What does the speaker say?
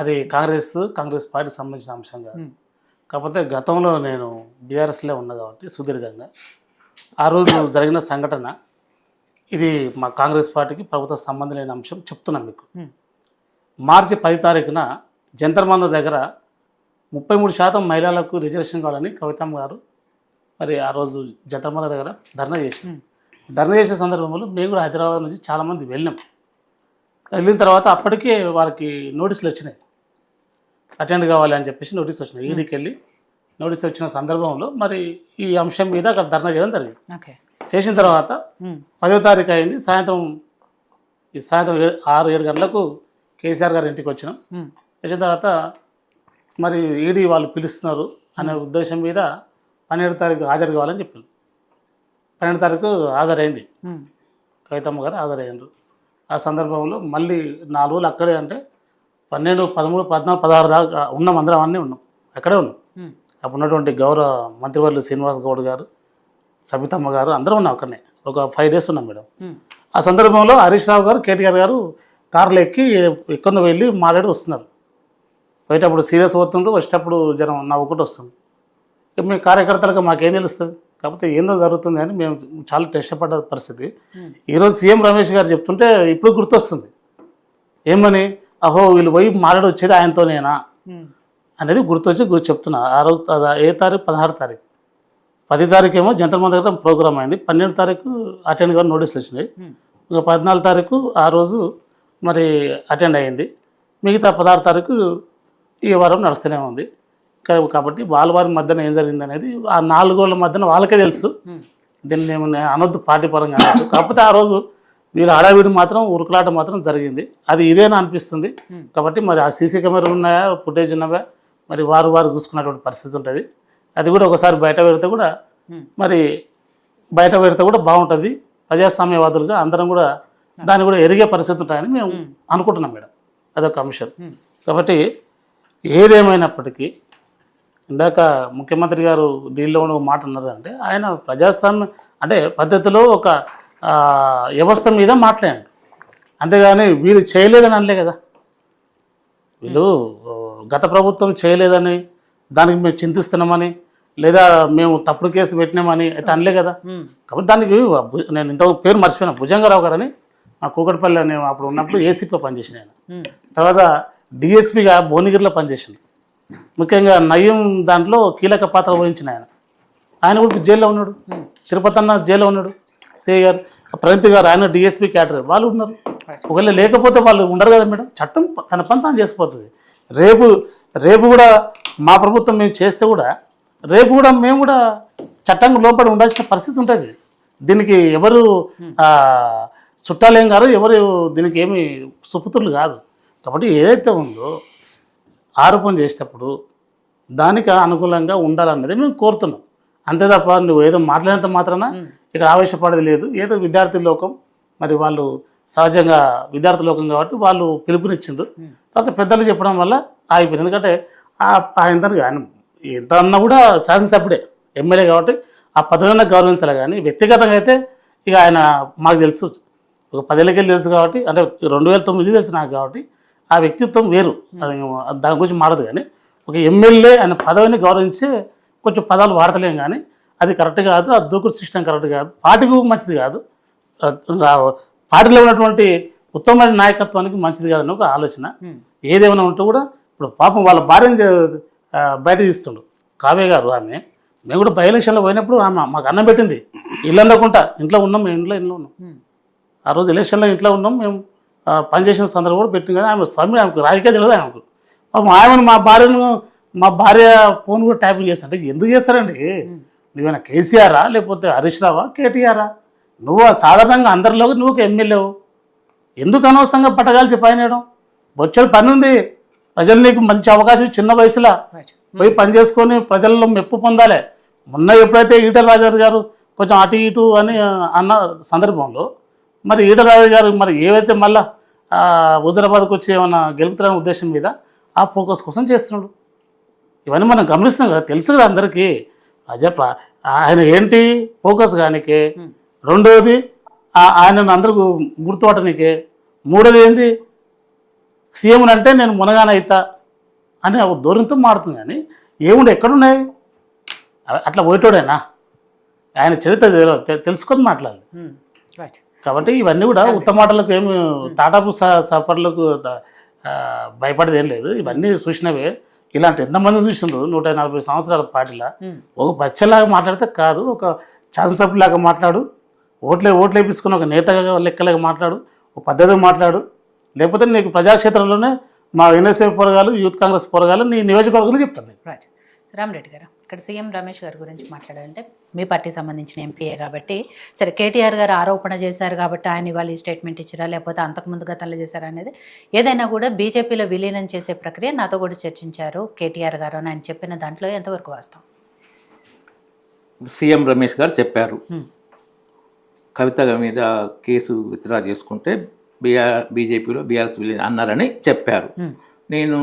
అది కాంగ్రెస్ పార్టీకి సంబంధించిన అంశం కాదు. కాకపోతే గతంలో నేను బీఆర్ఎస్లో ఉన్నా కాబట్టి సుదీర్ఘంగా ఆ రోజు జరిగిన సంఘటన ఇది మా కాంగ్రెస్ పార్టీకి ప్రభుత్వ సంబంధం లేని అంశం చెప్తున్నాను మీకు. మార్చి 10 తారీఖున జంతర్ మంతర్ దగ్గర 33% మహిళలకు రిజర్వేషన్ కావాలని కవితమ్మ గారు మరి ఆ రోజు జంతర్ మంతర్ దగ్గర ధర్నా చేశారు. ధర్నా చేసే సందర్భంలో మేము కూడా హైదరాబాద్ నుంచి చాలామంది వెళ్ళినాం. వెళ్ళిన తర్వాత అప్పటికే వారికి నోటీసులు వచ్చినాయి, అటెండ్ కావాలి అని చెప్పేసి నోటీస్ వచ్చినాయి. ఈడీకి వెళ్ళి నోటీస్ వచ్చిన సందర్భంలో మరి ఈ అంశం మీద అక్కడ ధర్నా చేయడం జరిగింది. చేసిన తర్వాత 10వ తారీఖు అయింది. సాయంత్రం 6-7 గంటలకు కేసీఆర్ గారి ఇంటికి వచ్చినాం. వచ్చిన తర్వాత మరి ఈడీ వాళ్ళు పిలుస్తున్నారు అనే ఉద్దేశం మీద 12వ తారీఖు హాజరు కావాలని చెప్పారు. 12వ తారీఖు హాజరైంది, కవితమ్మ గారు హాజరయ్యారు. ఆ సందర్భంలో మళ్ళీ 4 రోజులు అక్కడే, అంటే 12, 13, 14, 16 దాకా ఉన్నాం. అందరం అన్నీ ఉన్నాం, అక్కడే ఉన్నాం. అప్పుడు ఉన్నటువంటి గౌరవ మంత్రివర్యులు శ్రీనివాస్ గౌడ్ గారు, సబితమ్మ గారు అందరూ ఉన్నాం అక్కడనే. ఒక 5 days ఉన్నాం మేడం. ఆ సందర్భంలో హరీష్ రావు గారు, కేటీఆర్ గారు కార్లు ఎక్కి ఎక్కడ వెళ్ళి మాట్లాడి వస్తున్నారు. పోయేటప్పుడు సీరియస్ అవుతుండ్రు, వచ్చేటప్పుడు జనం నవ్వుకుంటూ వస్తుంది. ఇక మేము కార్యకర్తలకు మాకేం తెలుస్తుంది, కాకపోతే ఏందో జరుగుతుంది అని మేము చాలా టెన్షన్ పడ్డ పరిస్థితి. ఈరోజు సీఎం రమేష్ గారు చెప్తుంటే ఇప్పుడు గుర్తొస్తుంది. ఏమని, అహో వీళ్ళు పోయి మాట్లాడి వచ్చేది ఆయనతోనేనా అనేది గుర్తొచ్చి చెప్తున్నా. ఆ రోజు ఏ తారీఖు, 16వ తారీఖు. 10వ తారీఖు ఏమో జంతర్ మంతర్ దగ్గర ప్రోగ్రామ్ అయింది. 12వ తారీఖు అటెండ్ కావాలి నోటీసులు వచ్చినాయి. ఇంకా 14వ తారీఖు ఆ రోజు మరి అటెండ్ అయ్యింది. మిగతా 16వ తారీఖు ఈ వారం నడుస్తూనే ఉంది. కాబట్టి వారి మధ్యన ఏం జరిగింది అనేది ఆ 4 రోజుల మధ్యన వాళ్ళకే తెలుసు. దీన్ని మేము అనొద్దు పార్టీ పరంగా అనొద్దు. కాకపోతే ఆ రోజు వీళ్ళ హడావిడి మాత్రం, ఉరుకులాట మాత్రం జరిగింది. అది ఇదేనా అనిపిస్తుంది. కాబట్టి మరి ఆ సీసీ కెమెరాలు ఉన్నాయా, ఫుటేజ్ ఉన్నాయా, మరి వారు చూసుకున్నటువంటి పరిస్థితి ఉంటుంది. అది కూడా ఒకసారి బయట పెడితే కూడా బాగుంటుంది. ప్రజాస్వామ్యవాదులుగా అందరం కూడా దాన్ని కూడా ఎరిగే పరిస్థితి ఉంటాయని మేము అనుకుంటున్నాం మేడం. అదొక అంశం. కాబట్టి ఏదేమైనప్పటికీ ఇందాక ముఖ్యమంత్రి గారు దీనిలో ఉన్న మాట అన్నారు, అంటే ఆయన ప్రజాస్వామ్య అంటే పద్ధతిలో ఒక వ్యవస్థ మీద మాట్లాడాడు. అంతేగాని వీళ్ళు చేయలేదని అనలే కదా. వీళ్ళు గత ప్రభుత్వం చేయలేదని, దానికి మేము చింతిస్తున్నామని, లేదా మేము తప్పుడు కేసు పెట్టినామని అయితే అనలే కదా. కాబట్టి దానికి నేను ఇంత పేరు మర్చిపోయినా, భుజంగరావు గారని మా కూకట్పల్లి నేను అప్పుడు ఉన్నప్పుడు ఏసీపీగా పనిచేసిన ఆయన. తర్వాత డిఎస్పీగా భువనగిరిలో పనిచేసింది. ముఖ్యంగా నయం దాంట్లో కీలక పాత్ర వహించిన ఆయన కూడా జైల్లో ఉన్నాడు. తిరుపతి అన్న జైల్లో ఉన్నాడు. సిఐ గారు, ప్రగతి గారు, ఆయన డిఎస్పీ క్యాడర్ వాళ్ళు ఉన్నారు. ఒకవేళ లేకపోతే వాళ్ళు ఉండరు కదా మేడం. చట్టం తన పని తాను చేసిపోతుంది. రేపు కూడా మా ప్రభుత్వం మేము చేస్తే కూడా రేపు కూడా మేము కూడా చట్టంగా లోపల ఉండాల్సిన పరిస్థితి ఉంటుంది. దీనికి ఎవరు చుట్టాలేం గారు, ఎవరు దీనికి ఏమి సుపుత్రులు కాదు. కాబట్టి ఏదైతే ఉందో ఆరోపణ చేసేటప్పుడు దానికి అనుకూలంగా ఉండాలన్నది మేము కోరుతున్నాం. అంతే తప్ప నువ్వు ఏదో మాట్లాడినంత మాత్రాన ఇక్కడ ఆవేశపడేది లేదు. ఏదో విద్యార్థి లోకం, మరి వాళ్ళు సహజంగా విద్యార్థి లోకం కాబట్టి వాళ్ళు పిలుపునిచ్చిండ్రు. తర్వాత పెద్దలు చెప్పడం వల్ల ఆగిపోయింది. ఎందుకంటే ఆయన ఎంత అన్నా కూడా శాసనసభ్యుడే, ఎమ్మెల్యే కాబట్టి ఆ పదవిని గౌరవించాలి. కానీ వ్యక్తిగతంగా అయితే ఇక ఆయన మాకు తెలుసు, ఒక 10 ఏళ్ళకెళ్ళి తెలుసు కాబట్టి, అంటే 2009 తెలుసు నాకు కాబట్టి ఆ వ్యక్తిత్వం వేరు. అది దాని గురించి మాడదు. కానీ ఒక ఎమ్మెల్యే ఆయన పదవిని గౌరవించే కొంచెం పదాలు వాడతలేం. కానీ అది కరెక్ట్ కాదు, ఆ దూకుడు సిస్టమ్ కరెక్ట్ కాదు, పార్టీకి మంచిది కాదు, పార్టీలో ఉన్నటువంటి ఉత్తమమైన నాయకత్వానికి మంచిది కాదని ఒక ఆలోచన. ఏదేమైనా ఉంటే కూడా ఇప్పుడు పాపం వాళ్ళ భార్యను బయట తీస్తుండు కావ్య గారు. ఆమె మేము కూడా బై ఎలక్షన్లో పోయినప్పుడు ఆమె మాకు అన్నం పెట్టింది. ఇల్లు అందకుండా ఇంట్లో ఉన్నాం, మేము ఇంట్లో ఉన్నాం. ఆ రోజు ఎలక్షన్లో ఇంట్లో ఉన్నాం, మేము పనిచేసిన సందర్భం కూడా పెట్టింది. కదా ఆమె స్వామి, ఆమెకు రాజకీయ తెలియదు. ఆమెను మా భార్య ఫోన్ కూడా ట్యాపింగ్ చేస్తా అంటే ఎందుకు చేస్తారండి? నువ్వేనా కేసీఆరా, లేకపోతే హరీష్ రావా, కేటీఆరా? నువ్వు సాధారణంగా అందరిలోకి నువ్వు ఒక ఎమ్మెల్యేవు, ఎందుకు అనవసరంగా పట్టగాల్చి పైనడం? బొచ్చడి పని ఉంది. ప్రజలు నీకు మంచి అవకాశం చిన్న వయసులో పోయి పని చేసుకొని ప్రజల్లో మెప్పు పొందాలి. మొన్న ఎప్పుడైతే ఈటల రాజారావు గారు కొంచెం అటు ఇటు అని అన్న సందర్భంలో మరి ఈటల రాజు గారు మరి ఏవైతే మళ్ళీ హుజరాబాద్కు వచ్చి ఏమన్నా గెలుపుతున్న ఉద్దేశం మీద ఆ ఫోకస్ కోసం చేస్తున్నాడు. ఇవన్నీ మనం గమనిస్తున్నాం కదా, తెలుసు కదా అందరికీ. ఆయన ఏంటి ఫోకస్ కానికే, రెండవది ఆయనను అందరూ గుర్తుపట్టనికే, మూడోది ఏంటి సీఎం అంటే నేను మునగానైతా అని ఒక ధోరణితో మారుతుంది. కానీ ఏముండే ఎక్కడున్నాయి అట్లా పోయేటోడేనా? ఆయన చరిత్ర తెలుసుకొని మాట్లాడాలి. రైట్. కాబట్టి ఇవన్నీ కూడా ఉత్తమ మాటలకు ఏమి తాటాపు సపర్లకు భయపడేది ఏం లేదు. ఇవన్నీ చూసినవే. ఇలాంటి ఎంతమంది చూసిండ్రు 140 సంవత్సరాల పార్టీలా. ఒక బచ్చలాగా మాట్లాడితే కాదు, ఒక శాసనసభ్యులాగా మాట్లాడు, ఓట్లు వేపించుకుని ఒక నేతగా లెక్కలాగా మాట్లాడు, ఒక పద్ధతిగా మాట్లాడు. లేకపోతే నీకు ప్రజాక్షేత్రంలోనే మా ఎన్ఎస్ఏ పోరగాలు, యూత్ కాంగ్రెస్ పోరగాలు నీ నియోజకవర్గంలో చెప్తాను. రైట్. రామరెడ్డి గారు, ఇక్కడ సీఎం రమేష్ గారి గురించి మాట్లాడాలంటే మీ పార్టీకి సంబంధించిన ఎంపీఏ కాబట్టి, సరే కేటీఆర్ గారు ఆరోపణ చేశారు కాబట్టి ఆయన ఇవాళ ఈ స్టేట్మెంట్ ఇచ్చారా, లేకపోతే అంతకుముందు గతంలో చేశారా అనేది ఏదైనా కూడా బీజేపీలో విలీనం చేసే ప్రక్రియ నాతో కూడా చర్చించారు కేటీఆర్ గారు అని ఆయన చెప్పిన దాంట్లో ఎంతవరకు వాస్తవం? సీఎం రమేష్ గారు చెప్పారు కవిత మీద కేసు విత్డ్రా చేసుకుంటే బీజేపీలో బీఆర్ఎస్ విలీనం అన్నారని చెప్పారు. నేను